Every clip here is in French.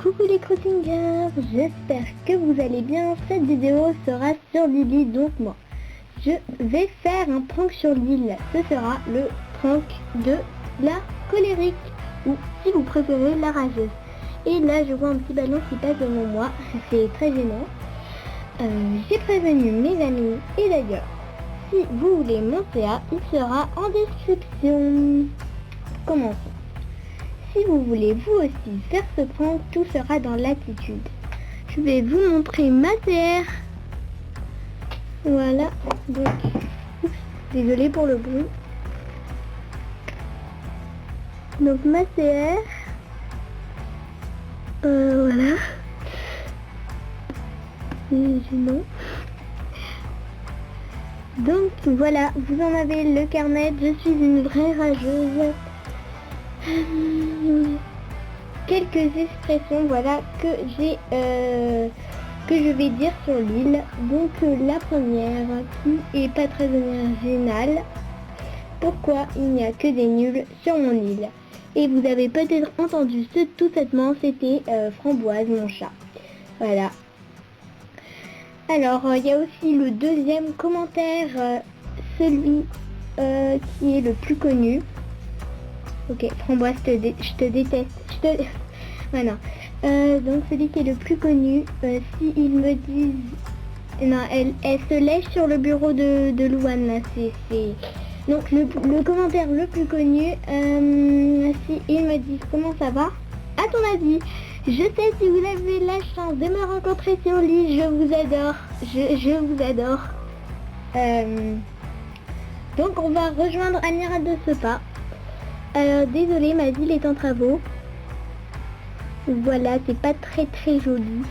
Coucou les crossingers, j'espère que vous allez bien. Cette vidéo sera sur Lily, donc moi. Je vais faire un prank sur Lily. Ce sera le prank de la colérique, ou si vous préférez la rageuse. Et là je vois un petit ballon qui passe devant moi, c'est très gênant. J'ai prévenu mes amis, et d'ailleurs, si vous voulez mon CA, il sera en description. Commençons. Si vous voulez vous aussi faire ce prank, tout sera dans l'attitude. Je vais vous montrer ma CR. Voilà, donc, oups, désolé pour le bruit. Donc ma CR, voilà. C'est gênant. Donc voilà, vous en avez le carnet, je suis une vraie rageuse. Quelques expressions, voilà, que je vais dire sur l'île. Donc la première, qui est pas très originale: pourquoi il n'y a que des nuls sur mon île? Et vous avez peut-être entendu ce tout bêtement, c'était Framboise, mon chat. Voilà. Alors il y a aussi le deuxième commentaire, celui qui est le plus connu. Ok, Framboise, je te déteste. Voilà. Donc celui qui est le plus connu, si ils me disent... Non, elle se lèche sur le bureau de Louane, là. C'est... Donc le commentaire le plus connu, si ils me disent comment ça va, à ton avis, je sais, si vous avez la chance de me rencontrer sur l'île, je vous adore. Je vous adore. Donc on va rejoindre Amira de ce pas. Alors désolé, ma ville est en travaux. Voilà, c'est pas très joli.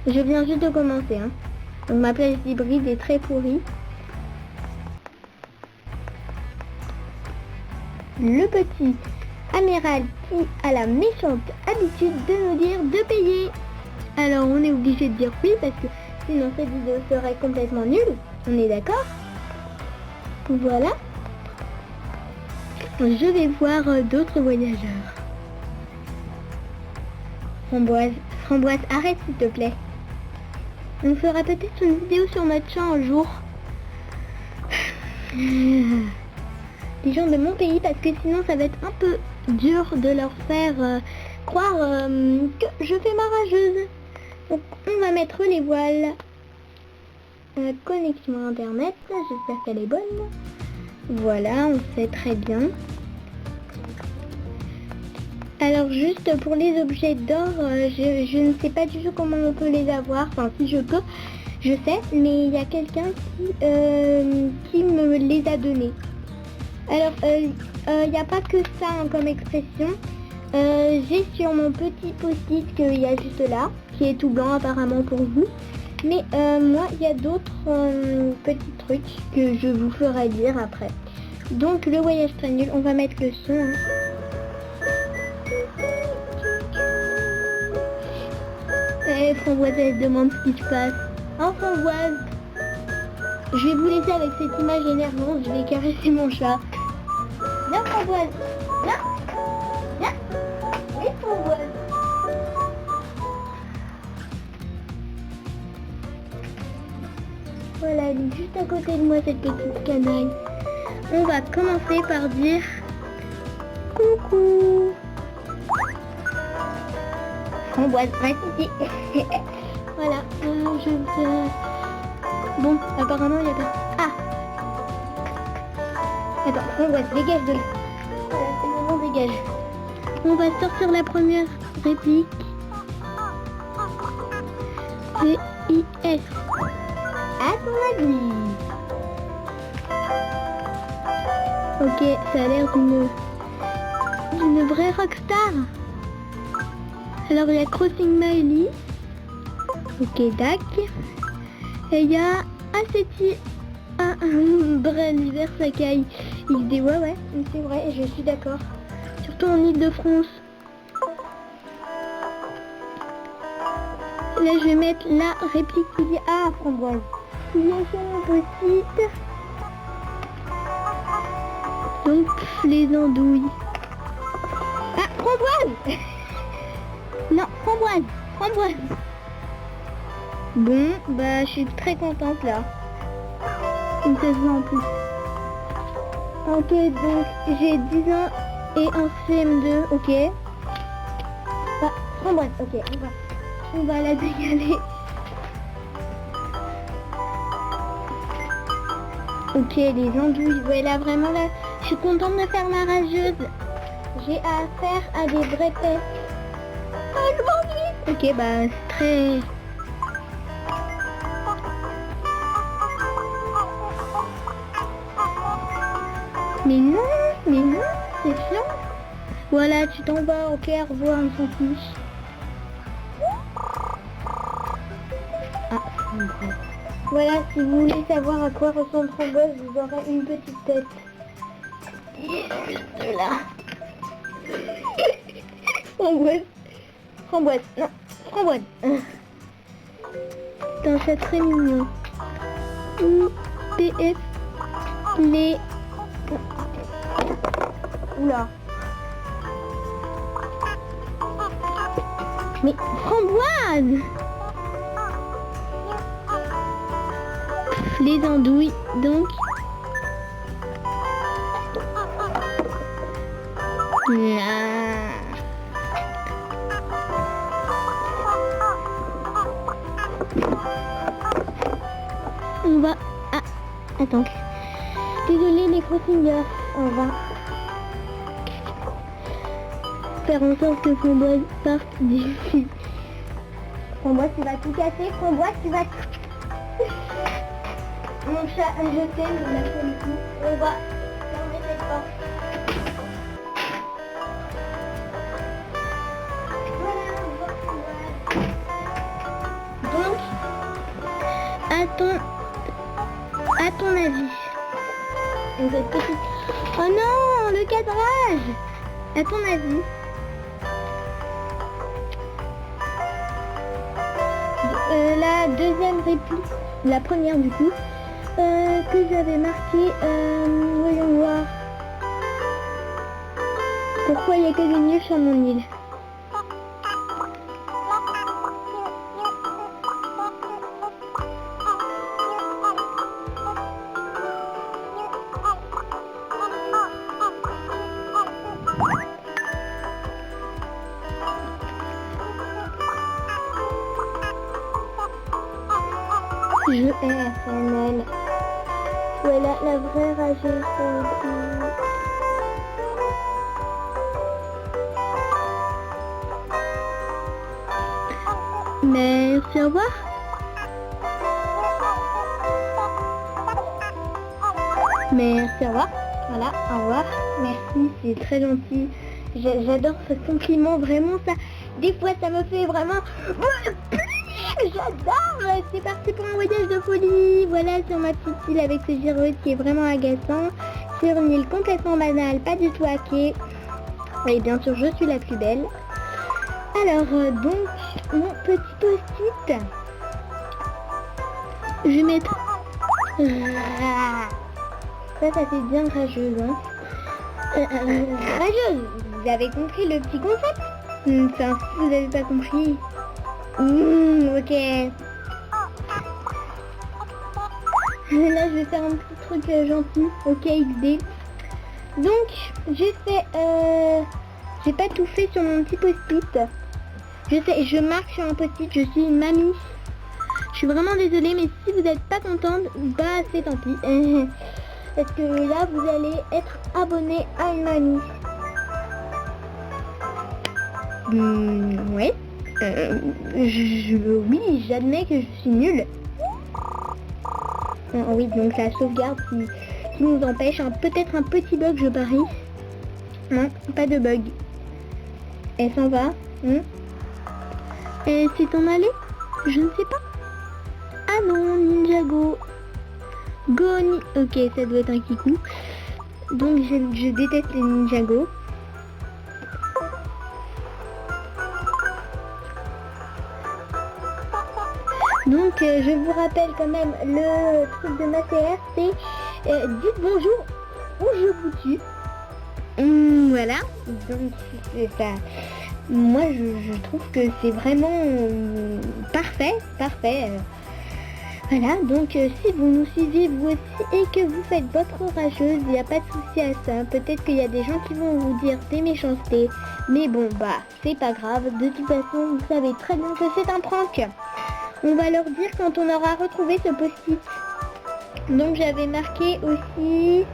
Je viens juste de commencer, hein. Donc ma plage d'hybride est très pourrie. Le petit amiral qui a la méchante habitude de nous dire de payer. Alors on est obligé de dire oui parce que sinon cette vidéo serait complètement nulle. On est d'accord? Voilà. Je vais voir d'autres voyageurs. Framboise, arrête s'il te plaît. On fera peut-être une vidéo sur notre champ un jour. Les gens de mon pays, parce que sinon ça va être un peu dur de leur faire croire que je fais ma rageuse. Donc on va mettre les voiles. Connexion internet, j'espère qu'elle est bonne. Voilà, on sait très bien. Alors juste pour les objets d'or, je ne sais pas du tout comment on peut les avoir. Enfin si je peux, je sais, mais il y a quelqu'un qui me les a donnés. Alors il n'y a pas que ça, hein, comme expression. J'ai sur mon petit post-it qu'il y a juste là, qui est tout blanc apparemment pour vous. Mais moi il y a d'autres petits trucs que je vous ferai lire après. Donc le voyage très nul, on va mettre le son, hein. Framboise, elle demande ce qui se passe. Hein, Framboise? Je vais vous laisser avec cette image énervante, je vais caresser mon chat. Viens, Framboise. Viens. Oui, Framboise. Voilà, elle est juste à côté de moi, cette petite canaille. On va commencer par dire coucou. Framboise, reste ici. Voilà, Bon, apparemment il y a pas... Ah. Attends, Framboise, dégage de là. Voilà, c'est le moment, dégage. On va sortir la première réplique. C-I-S. À ton avis. Ok, ça a l'air d'une vraie rockstar. Alors il y a Crossing Miley. Ok, dac. Et il y a Assetti. Ah, Braniver Sakai. Il dit ouais, c'est vrai, je suis d'accord. Surtout en Ile-de-France. Là je vais mettre la réplique qui dit ah, Framboise. Il y a sur mon post-it. Donc les andouilles. Ah, Framboise. Non, framboise, framboise. Bon, bah je suis très contente là. Une saison en plus. Ok, donc j'ai 10 ans et un CM2, ok. Bah, framboise, ok, on va la décaler. Ok, les andouilles, ouais là vraiment là, je suis contente de faire ma rageuse. J'ai affaire à des vrais tests. Ah, je m'ennuie. Ok, bah c'est très... Mais non, c'est chiant. Voilà, tu t'en vas, ok, au revoir, on s'en fiche. Ah, framboise. Voilà, si vous voulez savoir à quoi ressemble framboise, vous aurez une petite tête. Juste là. Framboise. Framboise. Non, framboise. Putain, c'est très mignon. PF. Les... Oula. Mais framboise. Les andouilles, donc. Là. On va... Ah, attends. Désolé les gros fingers. On va faire en sorte que Framboise parte d'ici. Framboise, tu vas tout casser. Framboise, tu vas... Mon chat, je t'aime, il a fait le coup. On va fermer cette porte. Voilà, donc, à ton avis, cette petite... Oh non, le cadrage. À ton avis, la deuxième réplique, la première du coup, que j'avais marqué, voyons voir. Pourquoi il n'y a que des nuages sur mon île? Je hais FNL. Voilà la vraie rageuse. Merci, au revoir. Merci, au revoir. Voilà, au revoir. Merci, c'est très gentil. J'adore ce compliment, vraiment ça. Des fois ça me fait vraiment... J'adore. C'est parti pour un voyage de folie. Voilà, sur ma petite île avec ce gyroïde qui est vraiment agaçant. Sur une île complètement banale, pas du tout hackée. Et bien sûr, je suis la plus belle. Alors, donc, mon petit post-it. Je vais mettre... Ça fait bien rageuse, hein. Rageuse, vous avez compris le petit concept? Enfin, si vous n'avez pas compris... ok. Là, je vais faire un petit truc gentil. Ok, XD. Donc, j'ai fait... j'ai pas tout fait sur mon petit post-it. Je marque sur un post-it, je suis une mamie. Je suis vraiment désolée, mais si vous n'êtes pas contente, bah c'est tant pis. Parce que là, vous allez être abonné à une mamie. Ouais. Oui, j'admets que je suis nulle. Oui, donc la sauvegarde qui nous empêche. Peut-être un petit bug, je parie. Non, pas de bug. Elle s'en va. Elle s'est en allée? Je ne sais pas. Ah non, Ninjago. Ok, ça doit être un kikou. Donc je déteste les Ninjago. Donc je vous rappelle quand même le truc de ma CR, c'est dites bonjour ou je vous tue. Voilà, donc c'est ça. moi je trouve que c'est vraiment parfait. Voilà, donc si vous nous suivez vous aussi et que vous faites votre orageuse, il n'y a pas de souci à ça. Peut-être qu'il y a des gens qui vont vous dire des méchancetés, mais bon bah c'est pas grave. De toute façon, vous savez très bien que c'est un prank. On va leur dire quand on aura retrouvé ce post-it. Donc j'avais marqué aussi...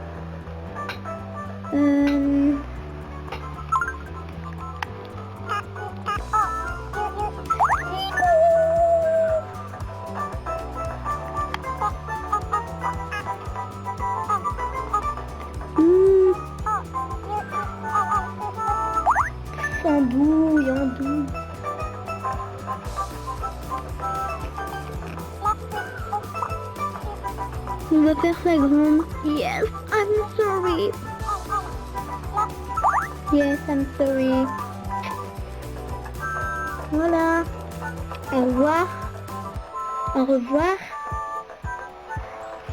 Andouille. On va faire sa grande. Yes, I'm sorry. Yes, I'm sorry. Voilà. Au revoir. Au revoir.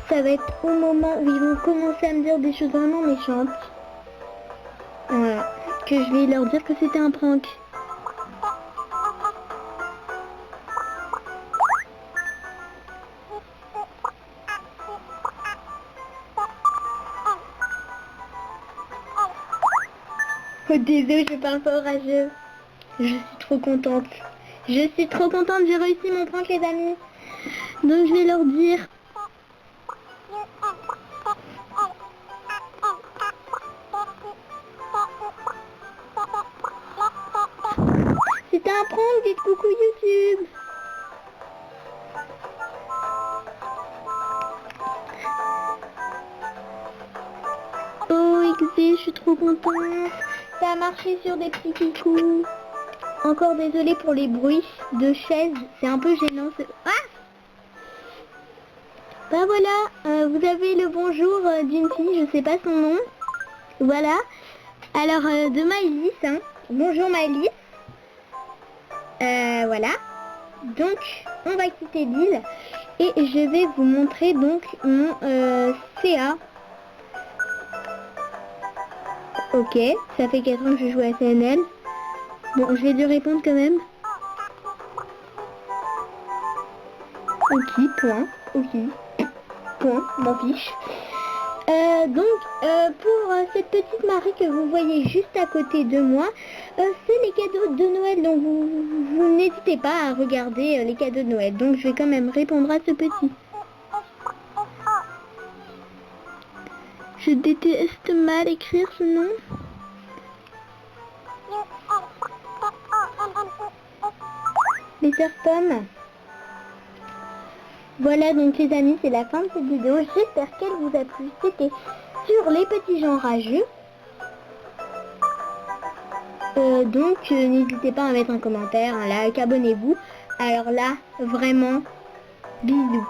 Ça va être au moment où ils vont commencer à me dire des choses vraiment méchantes. Voilà. Que je vais leur dire que c'était un prank. Oh désolé, je parle pas orageux. Je suis trop contente. J'ai réussi mon prank les amis. Donc je vais leur dire. C'était un prank, dites coucou YouTube. Oh XD, je suis trop contente. Ça a marché sur des petits coucous. Encore désolée pour les bruits de chaises, c'est un peu gênant. Ah bah voilà, vous avez le bonjour d'une fille, je sais pas son nom. Voilà. Alors de Maëlys, hein. Bonjour Maëlys. Voilà. Donc on va quitter l'île et je vais vous montrer donc mon CA. Ok, ça fait 4 ans que je joue à CNL. Bon, je vais lui répondre quand même. Ok, point. Ok. Point, m'en fiche. Pour cette petite Marie que vous voyez juste à côté de moi, c'est les cadeaux de Noël. Donc vous n'hésitez pas à regarder les cadeaux de Noël. Donc je vais quand même répondre à ce petit. Je déteste mal écrire ce nom. Les sœurs Pommes. Voilà donc les amis, c'est la fin de cette vidéo. J'espère qu'elle vous a plu. C'était sur les petits gens rageux. Donc n'hésitez pas à mettre un commentaire, un like, abonnez-vous. Alors là, vraiment, bisous.